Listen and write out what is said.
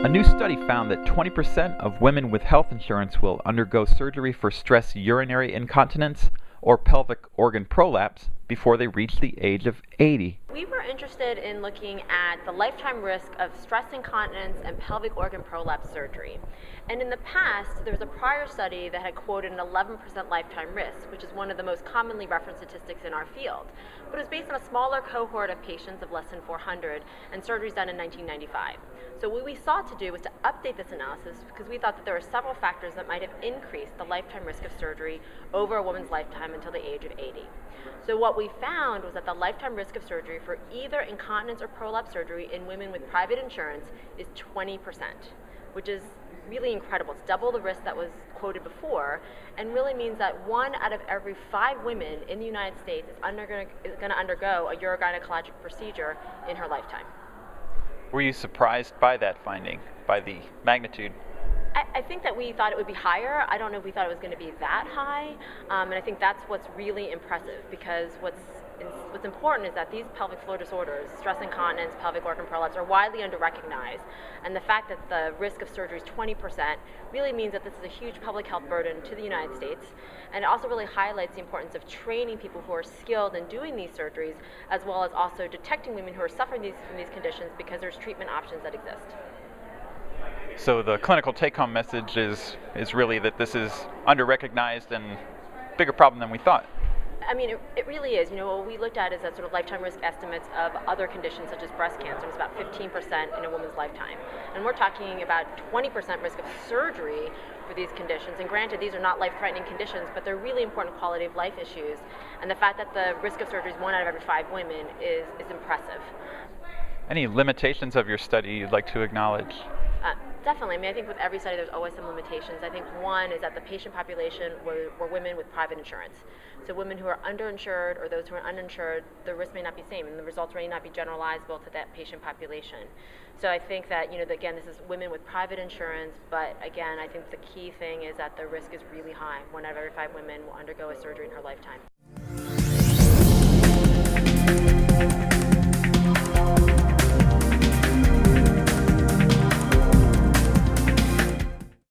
A new study found that 20% of women with health insurance will undergo surgery for stress urinary incontinence or pelvic organ prolapse before they reach the age of 80. We were interested in looking at the lifetime risk of stress incontinence and pelvic organ prolapse surgery. And in the past, there was a prior study that had quoted an 11% lifetime risk, which is one of the most commonly referenced statistics in our field. But it was based on a smaller cohort of patients of less than 400 and surgeries done in 1995. So what we sought to do was to update this analysis because we thought that there were several factors that might have increased the lifetime risk of surgery over a woman's lifetime until the age of 80. So what we found was that the lifetime risk of surgery for either incontinence or prolapse surgery in women with private insurance is 20%, which is really incredible. It's double the risk that was quoted before, and really means that 1 out of every 5 women in the United States is going to undergo a urogynecologic procedure in her lifetime. Were you surprised by that finding, by the magnitude? I think that we thought it would be higher. I don't know if we thought it was going to be that high, and I think that's what's really impressive, because what's important is that these pelvic floor disorders, stress incontinence, pelvic organ prolapse, are widely under-recognized, and the fact that the risk of surgery is 20% really means that this is a huge public health burden to the United States, and it also really highlights the importance of training people who are skilled in doing these surgeries, as well as also detecting women who are suffering from these conditions, because there's treatment options that exist. So the clinical take-home message is really that this is under-recognized and a bigger problem than we thought. I mean, it really is. You know, what we looked at is that sort of lifetime risk estimates of other conditions such as breast cancer is about 15% in a woman's lifetime. And we're talking about 20% risk of surgery for these conditions. And granted, these are not life-threatening conditions, but they're really important quality of life issues. And the fact that the risk of surgery is 1 out of every 5 women is impressive. Any limitations of your study you'd like to acknowledge? Definitely. I mean, I think with every study there's always some limitations. I think one is that the patient population were women with private insurance. So women who are underinsured or those who are uninsured, the risk may not be the same, and the results may not be generalizable to that patient population. So I think that, again, this is women with private insurance, but again, I think the key thing is that the risk is really high. 1 out of every 5 women will undergo a surgery in her lifetime.